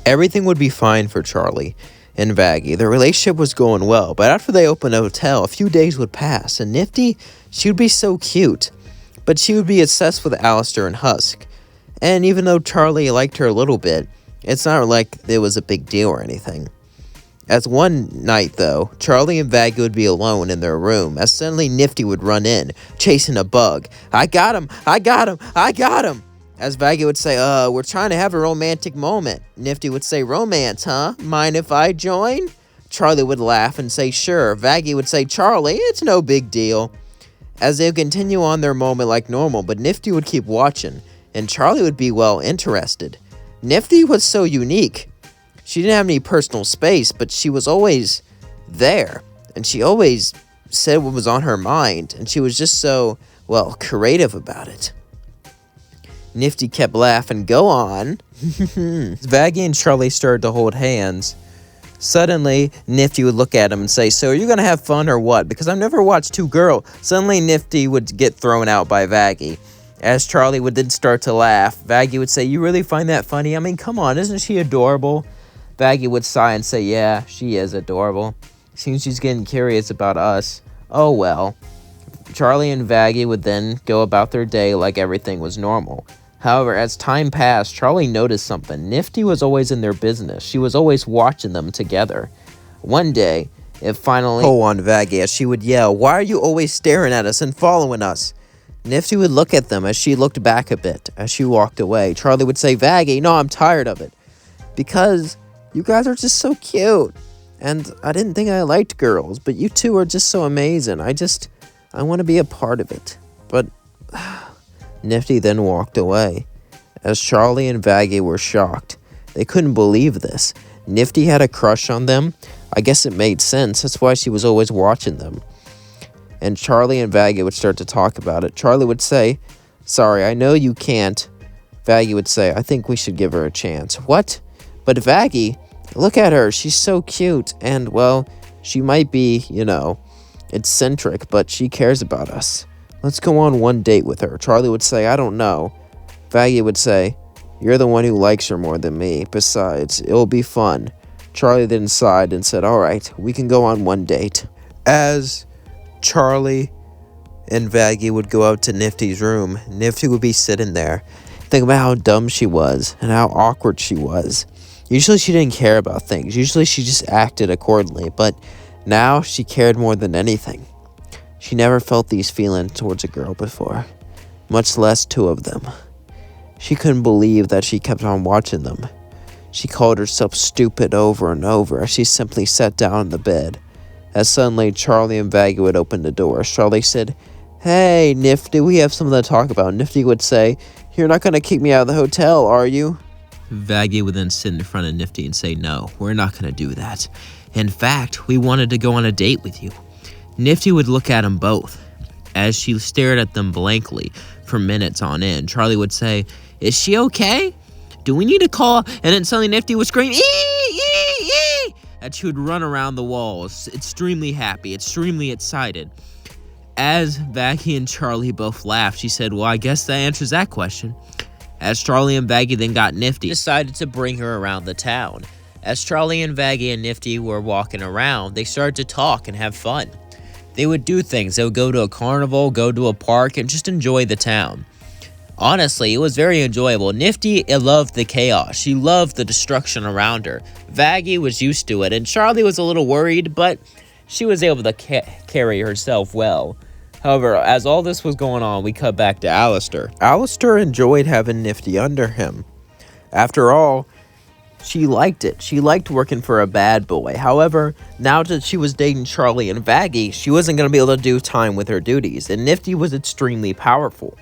Everything would be fine for Charlie and Vaggie. Their relationship was going well, but after they opened a hotel, a few days would pass, and Nifty, she would be so cute, but she would be obsessed with Alastor and Husk. And even though Charlie liked her a little bit, it's not like it was a big deal or anything. As one night, though, Charlie and Vaggie would be alone in their room, as suddenly Nifty would run in, chasing a bug. "I got him! I got him! I got him!" As Vaggie would say, we're trying to have a romantic moment. Nifty would say, "Romance, huh? Mind if I join?" Charlie would laugh and say, "Sure." Vaggie would say, "Charlie, it's no big deal." As they would continue on their moment like normal, but Nifty would keep watching, and Charlie would be, well, interested. Nifty was so unique. She didn't have any personal space, but she was always there, and she always said what was on her mind, and she was just so, well, creative about it. Nifty kept laughing. "Go on." Vaggie and Charlie started to hold hands. Suddenly, Nifty would look at him and say, "So are you going to have fun or what? Because I've never watched two girls." Suddenly, Nifty would get thrown out by Vaggie. As Charlie would then start to laugh, Vaggie would say, "You really find that funny? I mean, come on, isn't she adorable?" Vaggie would sigh and say, "Yeah, she is adorable. Seems she's getting curious about us. Oh well." Charlie and Vaggie would then go about their day like everything was normal. However, as time passed, Charlie noticed something. Nifty was always in their business. She was always watching them together. One day, it finally pulled on Vaggie as she would yell, "Why are you always staring at us and following us?" Nifty would look at them as she looked back a bit as she walked away. Charlie would say, "Vaggie, no, I'm tired of it. Because you guys are just so cute. And I didn't think I liked girls, but you two are just so amazing. I want to be a part of it." But Nifty then walked away. As Charlie and Vaggie were shocked. They couldn't believe this. Nifty had a crush on them. I guess it made sense. That's why she was always watching them. And Charlie and Vaggie would start to talk about it. Charlie would say, "Sorry, I know you can't." Vaggie would say, "I think we should give her a chance." "What? But Vaggie, look at her. She's so cute. And, well, she might be, eccentric, but she cares about us. Let's go on one date with her." Charlie would say, "I don't know." Vaggie would say, "You're the one who likes her more than me. Besides, it'll be fun." Charlie then sighed and said, "All right, we can go on one date." As Charlie and Vaggie would go out to Nifty's room, Nifty would be sitting there. Think about how dumb she was and how awkward she was. Usually she didn't care about things. Usually she just acted accordingly, but now she cared more than anything. She never felt these feelings towards a girl before, much less two of them. She couldn't believe that she kept on watching them. She called herself stupid over and over as she simply sat down in the bed. As suddenly Charlie and Vaggie would open the door. Charlie said, "Hey, Nifty, we have something to talk about." Nifty would say, "You're not going to kick me out of the hotel, are you?" Vaggie would then sit in front of Nifty and say, "No, we're not going to do that. In fact, we wanted to go on a date with you." Nifty would look at them both. As she stared at them blankly for minutes on end, Charlie would say, "Is she okay? Do we need to call?" And then suddenly Nifty would scream, "Ee, ee, ee!" And she would run around the walls, extremely happy, extremely excited. As Vaggie and Charlie both laughed, she said, "Well, I guess that answers that question." As Charlie and Vaggie then got Nifty, decided to bring her around the town. As Charlie and Vaggie and Nifty were walking around, they started to talk and have fun. They would do things. They would go to a carnival, go to a park, and just enjoy the town. Honestly, it was very enjoyable. Nifty loved the chaos. She loved the destruction around her. Vaggie was used to it, and Charlie was a little worried, but she was able to carry herself well. However, as all this was going on, we cut back to Alastor. Alastor enjoyed having Nifty under him. After all, she liked it. She liked working for a bad boy. However, now that she was dating Charlie and Vaggie, she wasn't going to be able to do time with her duties, and Nifty was extremely powerful.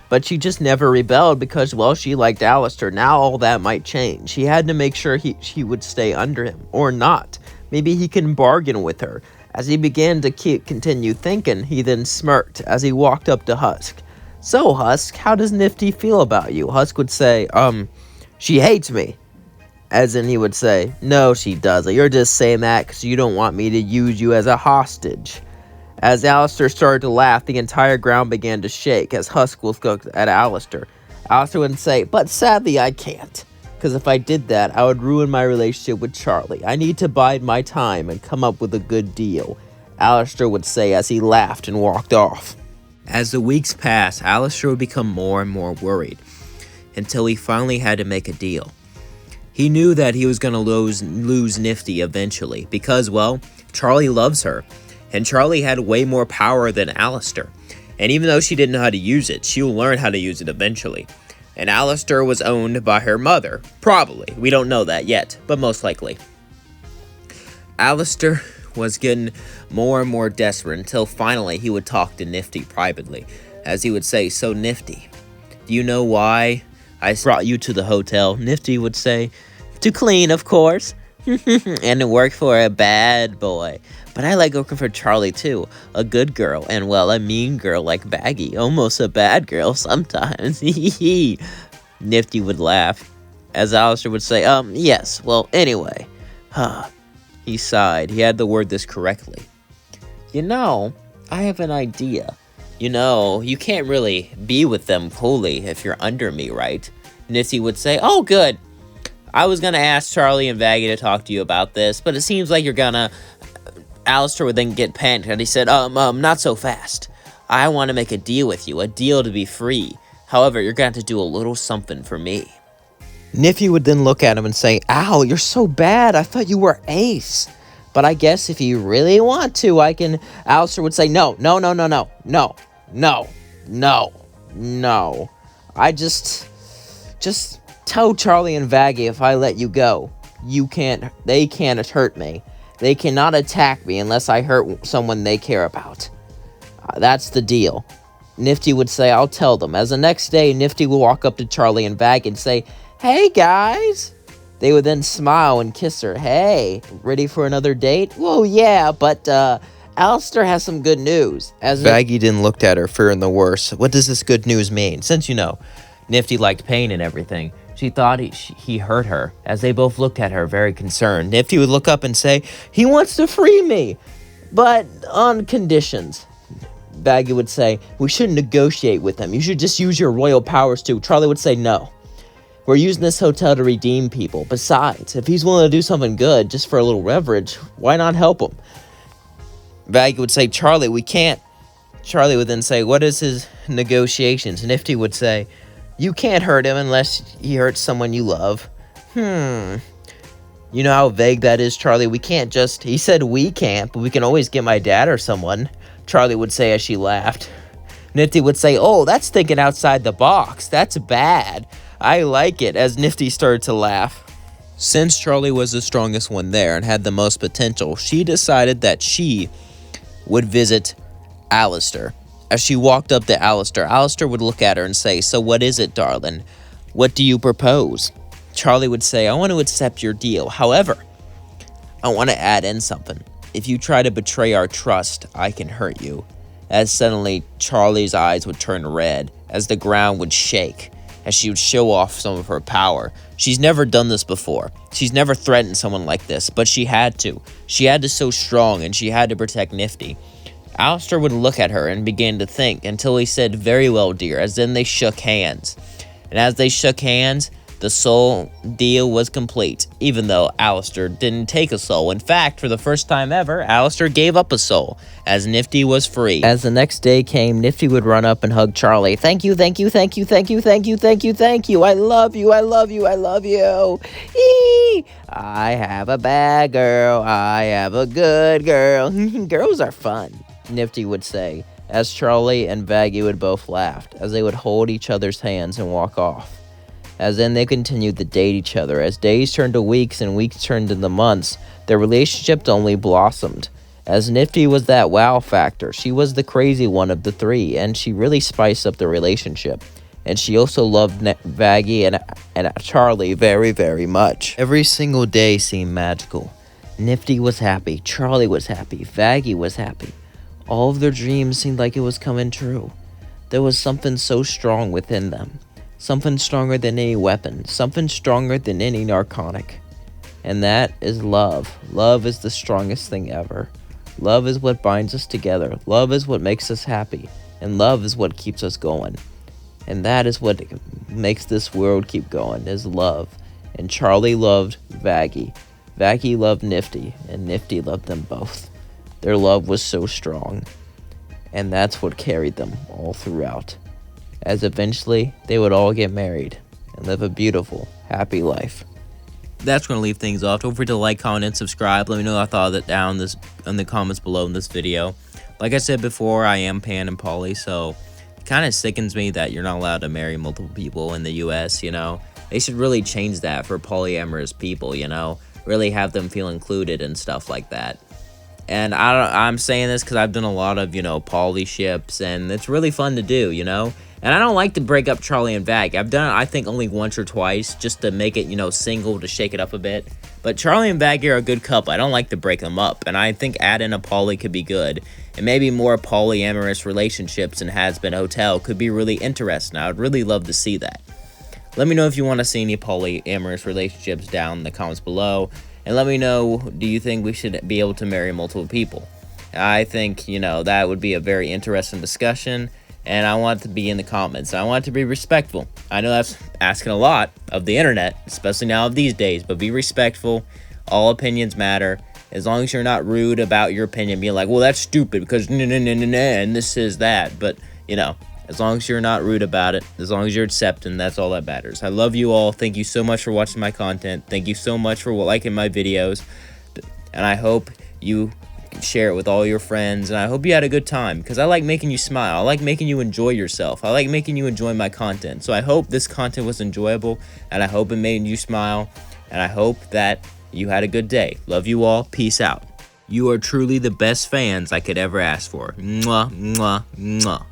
But she just never rebelled because, well, she liked Alastor. Now all that might change. She had to make sure she would stay under him, or not. Maybe he can bargain with her. As he began to continue thinking, he then smirked as he walked up to Husk. "So, Husk, how does Nifty feel about you?" Husk would say, "She hates me." As in, he would say, "No, she doesn't. You're just saying that because you don't want me to use you as a hostage." As Alastor started to laugh, the entire ground began to shake as Husk looked at Alastor. Alastor would say, "But sadly, I can't, because if I did that, I would ruin my relationship with Charlie. I need to bide my time and come up with a good deal, Alastor would say as he laughed and walked off. As the weeks passed, Alastor would become more and more worried, until he finally had to make a deal. He knew that he was going to lose Nifty eventually, because, well, Charlie loves her, and Charlie had way more power than Alastor. And even though she didn't know how to use it, she will learn how to use it eventually. And Alastor was owned by her mother. Probably. We don't know that yet, but most likely. Alastor was getting more and more desperate until finally he would talk to Nifty privately, as he would say, "So Nifty, do you know why I brought you to the hotel?" Nifty would say, "To clean, of course, and to work for a bad boy. But I like working for Charlie too, a good girl, and well, a mean girl like Baggy, almost a bad girl sometimes." Nifty would laugh, as Alastor would say, yes, well, anyway. He sighed. He had to word this correctly. "You know, I have an idea. You know, you can't really be with them fully if you're under me, right?" Nifty would say, "Oh, good. I was gonna ask Charlie and Vaggy to talk to you about this, but it seems like you're gonna..." Alastor would then get panicked, and he said, not so fast. I want to make a deal with you, a deal to be free. However, you're going to have to do a little something for me." Nifty would then look at him and say, "Ow, you're so bad. I thought you were ace. But I guess if you really want to, I can..." Alastor would say, No. I just tell Charlie and Vaggy if I let you go, they can't hurt me. They cannot attack me unless I hurt someone they care about. That's the deal." Nifty would say, "I'll tell them." As the next day, Nifty would walk up to Charlie and Vaggy and say, "Hey, guys." They would then smile and kiss her. "Hey, ready for another date?" "Well, yeah, but Alastor has some good news." As Vaggy then looked at her, fearing the worst. What does this good news mean? Since, Nifty liked pain and everything, she thought he hurt her. As they both looked at her, very concerned, Nifty would look up and say, "He wants to free me, but on conditions." Vaggy would say, "We shouldn't negotiate with him. You should just use your royal powers too." Charlie would say, "No. We're using this hotel to redeem people. Besides, if he's willing to do something good just for a little leverage, why not help him?" Vaggy would say, "Charlie, we can't." Charlie would then say, "What is his negotiations?" Nifty would say, "You can't hurt him unless he hurts someone you love." You know how vague that is, Charlie? We can't just... He said we can't, but we can always get my dad or someone, Charlie would say as she laughed. Nifty would say, "Oh, that's thinking outside the box. That's bad. I like it," as Nifty started to laugh. Since Charlie was the strongest one there and had the most potential, she decided that she would visit Alastor. As she walked up to Alastor, Alastor would look at her and say, "So what is it, darling? What do you propose?" Charlie would say, "I want to accept your deal. However, I want to add in something. If you try to betray our trust, I can hurt you." As suddenly, Charlie's eyes would turn red, as the ground would shake, as she would show off some of her power. She's never done this before. She's never threatened someone like this, but she had to. She had to so strong, and she had to protect Nifty. Alastor would look at her and begin to think until he said, "Very well, dear," as then they shook hands. And as they shook hands, the soul deal was complete, even though Alastor didn't take a soul. In fact, for the first time ever, Alastor gave up a soul, as Nifty was free. As the next day came, Nifty would run up and hug Charlie. "Thank you, thank you, thank you, thank you, thank you, thank you, thank you. I love you, I love you, I love you. Eee! I have a bad girl, I have a good girl." Girls are fun, Nifty would say, as Charlie and Vaggy would both laugh, as they would hold each other's hands and walk off. As then they continued to date each other. As days turned to weeks and weeks turned into months, their relationship only blossomed. As Nifty was that wow factor, she was the crazy one of the three, and she really spiced up the relationship. And she also loved Vaggy and Charlie very, very much. Every single day seemed magical. Nifty was happy, Charlie was happy, Vaggy was happy. All of their dreams seemed like it was coming true. There was something so strong within them. Something stronger than any weapon. Something stronger than any narcotic. And that is love. Love is the strongest thing ever. Love is what binds us together. Love is what makes us happy. And love is what keeps us going. And that is what makes this world keep going, is love. and Charlie loved Vaggie. Vaggie loved Nifty, and Nifty loved them both. Their love was so strong, and that's what carried them all throughout, as eventually they would all get married and live a beautiful, happy life. That's going to leave things off. Don't forget to like, comment, and subscribe. Let me know what I thought of that down in the comments below in this video. Like I said before, I am pan and poly, so it kind of sickens me that you're not allowed to marry multiple people in the US, you know? They should really change that for polyamorous people, you know? Really have them feel included and stuff like that. And I'm saying this because I've done a lot of, poly ships, and it's really fun to do, you know? And I don't like to break up Charlie and Vag. I've done it, I think, only once or twice, just to make it, single, to shake it up a bit. But Charlie and Vag are a good couple. I don't like to break them up, and I think adding a poly could be good. And maybe more polyamorous relationships in Has Been Hotel could be really interesting. I would really love to see that. Let me know if you want to see any polyamorous relationships down in the comments below. And let me know, do you think we should be able to marry multiple people? I think, that would be a very interesting discussion. And I want it to be in the comments. I want it to be respectful. I know that's asking a lot of the internet, especially now of these days. But be respectful. All opinions matter. As long as you're not rude about your opinion, being like, well, that's stupid because and this is that. But, as long as you're not rude about it, as long as you're accepting, that's all that matters. I love you all. Thank you so much for watching my content. Thank you so much for liking my videos. And I hope you share it with all your friends. And I hope you had a good time, because I like making you smile. I like making you enjoy yourself. I like making you enjoy my content. So I hope this content was enjoyable, and I hope it made you smile. And I hope that you had a good day. Love you all. Peace out. You are truly the best fans I could ever ask for. Mwah, mwah, mwah.